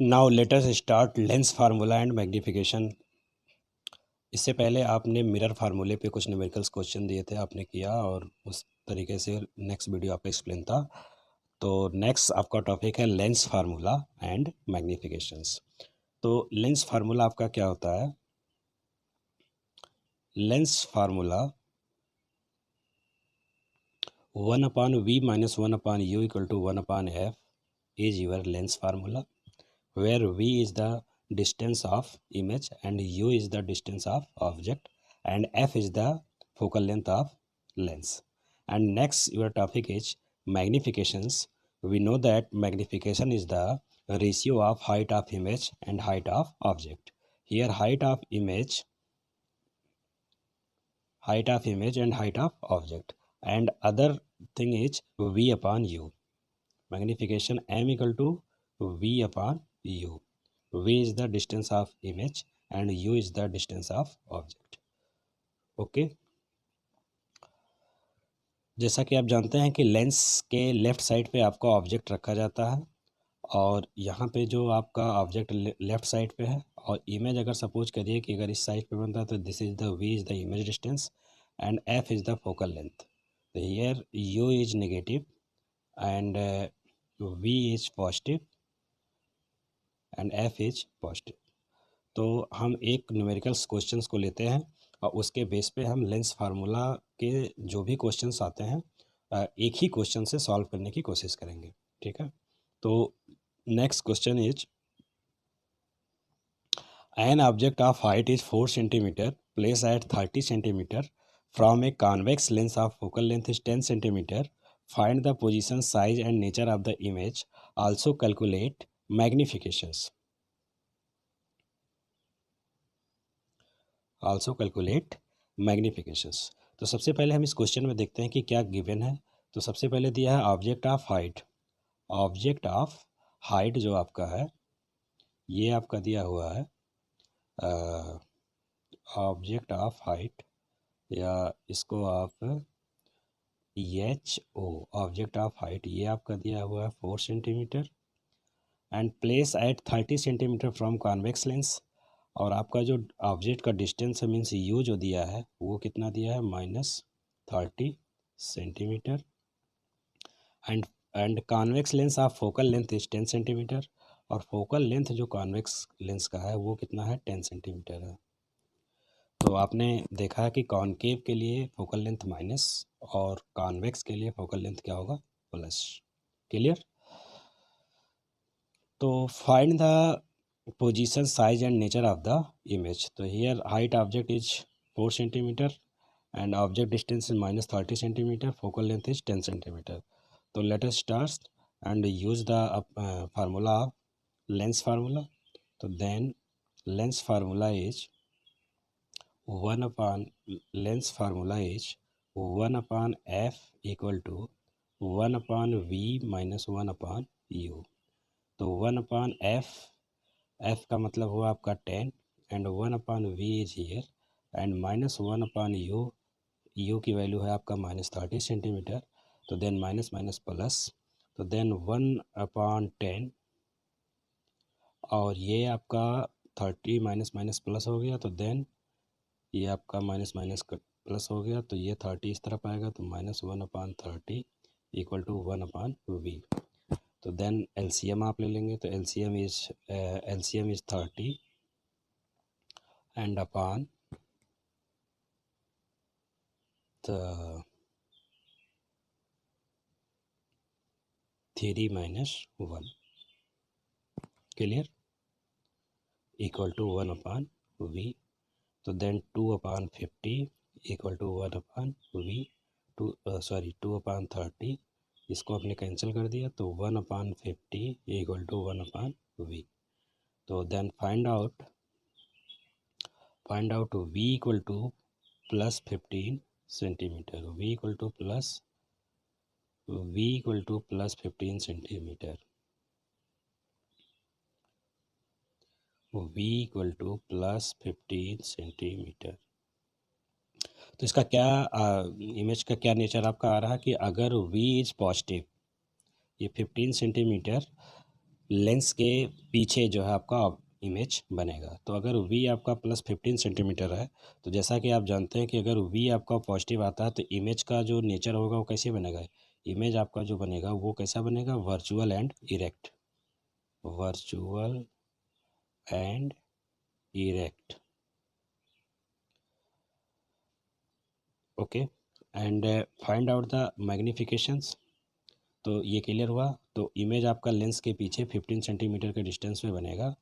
Now let us start lens formula and magnification. इससे पहले आपने मिरर फार्मूले पे कुछ न्यूमेरिकल्स क्वेश्चन दिए थे, आपने किया और उस तरीके से नेक्स्ट वीडियो आपका एक्सप्लेन था। तो नेक्स्ट आपका टॉपिक है लेंस फार्मूला एंड मैग्नीफिकेशंस। तो लेंस फार्मूला आपका क्या होता है? Lens formula 1/v-1/u equal to 1/f is your lens formula, where v is the distance of image and u is the distance of object and f is the focal length of lens. And next your topic is magnifications. We know that magnification is the ratio of height of image and height of object. Here height of image and height of object, and other thing is v upon u. Magnification m equal to v upon u. V is the distance of image and u is the distance of object. Okay जैसा कि आप जानते हैं कि lens के left side पे आपका object रखा जाता है और यहाँ पे जो आपका ऑब्जेक्ट लेफ्ट साइड पे है और इमेज अगर सपोज करिए कि अगर इस साइड पे बनता है तो this is the v is the image distance and f is the focal length. So here u is negative and v is positive and f is positive. तो हम एक न्यूमेरिकल्स क्वेश्चंस को लेते हैं और उसके बेस पे हम लेंस फार्मूला के जो भी क्वेश्चंस आते हैं एक ही क्वेश्चन से सॉल्व करने की कोशिश करेंगे। ठीक है, तो next question is an object of height is 4 centimeter placed at 30 centimeter from a convex lens of focal length is 10 centimeter. Find the position, size and nature of the image. Also calculate magnifications. तो सबसे पहले हम इस question में देखते हैं कि क्या गिवन है। तो सबसे पहले दिया है object of height. Object of height जो आपका है ये आपका दिया हुआ है ऑब्जेक्ट ऑफ हाइट, या इसको आप H O object of height ये आपका दिया हुआ है 4 centimetre and place at 30 centimetre from convex lens. और आपका जो ऑब्जेक्ट का डिस्टेंस है मीन्स यू जो दिया है वो कितना दिया है -30 centimetre and convex lens of focal length is 10 centimetre और फोकल लेंथ जो कॉन्वेक्स लेंस का है वो कितना है 10 सेंटीमीटर है। तो आपने देखा है कि कॉनकेव के लिए फोकल लेंथ माइनस और कॉन्वेक्स के लिए फोकल लेंथ क्या होगा प्लस। क्लियर? तो find the position, size and nature of the image. So here height object is 4 centimeter and object distance is -30 centimeter, focal length is 10 centimeter. So let us start and use the formula of lens formula. So then lens formula is 1 upon f equal to 1 upon v minus 1 upon u. तो 1 upon f का मतलब हुआ आपका 10 and 1 upon v is here and -1 upon u की value है आपका -30 centimetre. तो then minus minus plus, तो देन 1 अपॉन 10 और ये आपका 30 माइनस माइनस प्लस हो गया, तो देन ये आपका माइनस माइनस प्लस हो गया, तो ये 30 इस तरफ आएगा, तो -1 upon 30 equal to 1 upon v। तो देन एलसीएम आप ले लेंगे, तो LCM is 30 and upon the 3 minus 1 clear equal to 1 upon v. तो then 2 upon 50 equal to 1 upon v, 2 upon 30 इसको आपने कैंसिल कर दिया, तो 1 upon 50 equal to 1 upon v। तो then find out v equal to plus 15 centimetre, v equal to plus 15 centimetre, v equal to plus 15 centimetre. तो इसका क्या image का क्या नेचर आपका आ रहा है कि अगर v इज पॉजिटिव, ये 15 सेंटीमीटर लेंस के पीछे जो है आपका इमेज बनेगा। तो अगर v आपका प्लस 15 सेंटीमीटर है, तो जैसा कि आप जानते हैं कि अगर v आपका पॉजिटिव आता है तो इमेज का जो नेचर होगा वो कैसे बनेगा, इमेज आपका जो बनेगा वो कैसा बनेगा, virtual and erect, virtual and erect. Okay, and find out the magnifications. तो ये क्लियर हुआ। तो इमेज आपका लेंस के पीछे 15 सेंटीमीटर के डिस्टेंस पे बनेगा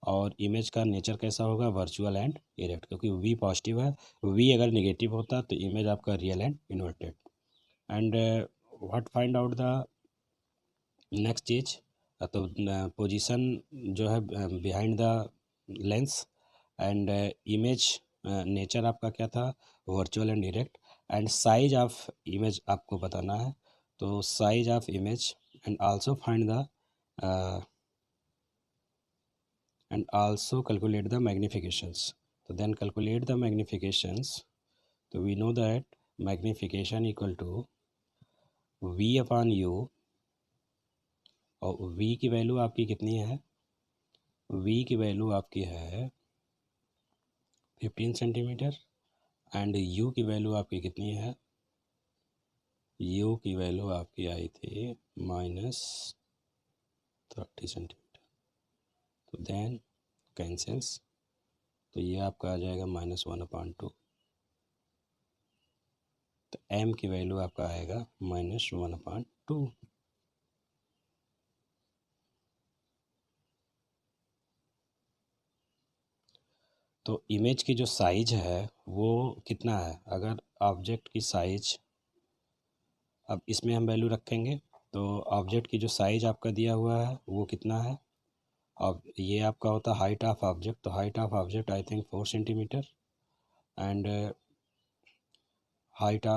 और इमेज का नेचर कैसा होगा, वर्चुअल एंड इरेक्ट, क्योंकि v पॉजिटिव है। v अगर नेगेटिव होता तो इमेज आपका real and inverted. And what find out the next चीज, तो पोजीशन जो है behind the lens and image nature आपका क्या था, virtual and direct. And size of image आपको बताना है, तो size of image and also find the and also calculate the magnifications. So then calculate the magnifications. So we know that magnification equal to v upon u, और v की value आपकी कितनी है, v की वैल्यू आपकी है 15 centimetre and u की value आपकी कितनी है, u की वैल्यू आपकी आई थी -30 सेंटीमीटर। तो देन कैंसल्स, तो ये आपका आ जाएगा -1/2। तो m की वैल्यू आपका आएगा -1/2। तो इमेज की जो साइज है वो कितना है, अगर ऑब्जेक्ट की साइज, अब इसमें हम वैल्यू रखेंगे। तो ऑब्जेक्ट की जो साइज आपका दिया हुआ है वो कितना है, अब ये आपका होता है हाइट ऑफ ऑब्जेक्ट। तो height of object I think 4 centimetre and height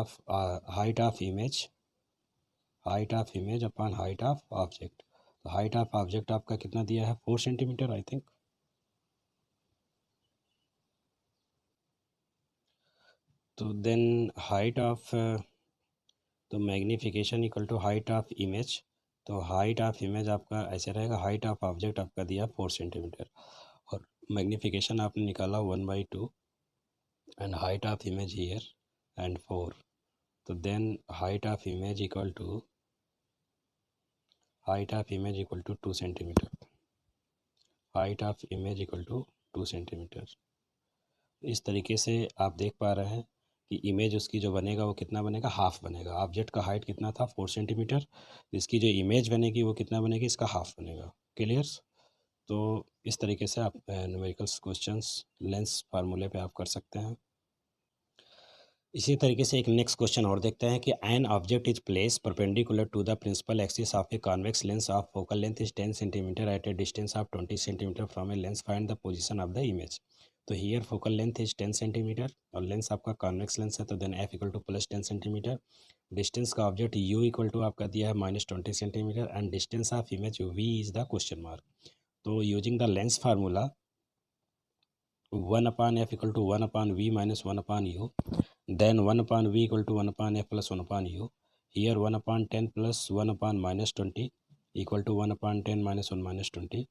of image, height of image upon height of object. तो हाइट ऑफ ऑब्जेक्ट आपका कितना दिया है, 4 सेंटीमीटर आई थिंक। तो देन हाइट ऑफ, तो magnification equal to height of image. तो height of image आपका ऐसे रहेगा, हाइट ऑफ ऑब्जेक्ट आपका दिया 4 सेंटीमीटर और मैग्नीफिकेशन आपने निकाला 1/2 and height of image here and 4। तो then height of image equal to, height of image equal to 2 centimetre, height of image equal to 2 centimetre. इस तरीके से आप देख पा रहे हैं कि इमेज उसकी जो बनेगा वो कितना बनेगा, हाफ बनेगा। ऑब्जेक्ट का हाइट कितना था, 4 सेंटीमीटर, इसकी जो इमेज बनेगी वो कितना बनेगी, इसका हाफ बनेगा। क्लियर्स। तो इस तरीके से आप न्यूमेरिकल्स क्वेश्चंस लेंस फार्मूले पे आप कर सकते हैं। इसी तरीके से एक नेक्स्ट क्वेश्चन और देखते हैं कि an object is place perpendicular to the principal axis of a convex lens of focal length is 10 centimetre at a distance of 20 centimetre from a lens, find the position of the image. तो here focal length is 10 centimetre और lens आपका convex lens है, तो then f equal to plus 10 centimetre. Distance का object u equal to आपका दिया है -20 centimetre and distance of image v is the question mark. तो using the lens formula 1/f equal to 1/v minus 1/u, then 1/v equal to 1/f plus 1/u. Here 1/10 plus 1/-20 equal to 1/10 minus 1 minus 20.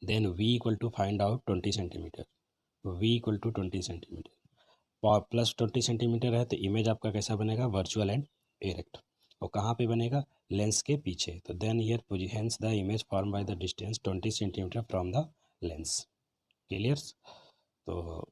Then v equal to find out 20 centimetre, v equal to 20 centimetre, plus 20 centimetre है तो image आपका कैसा बनेगा, virtual and erect. और कहाँ पे बनेगा, lens के पीछे। तो then here hence the image form by the distance 20 centimetre from the lens. Clears. तो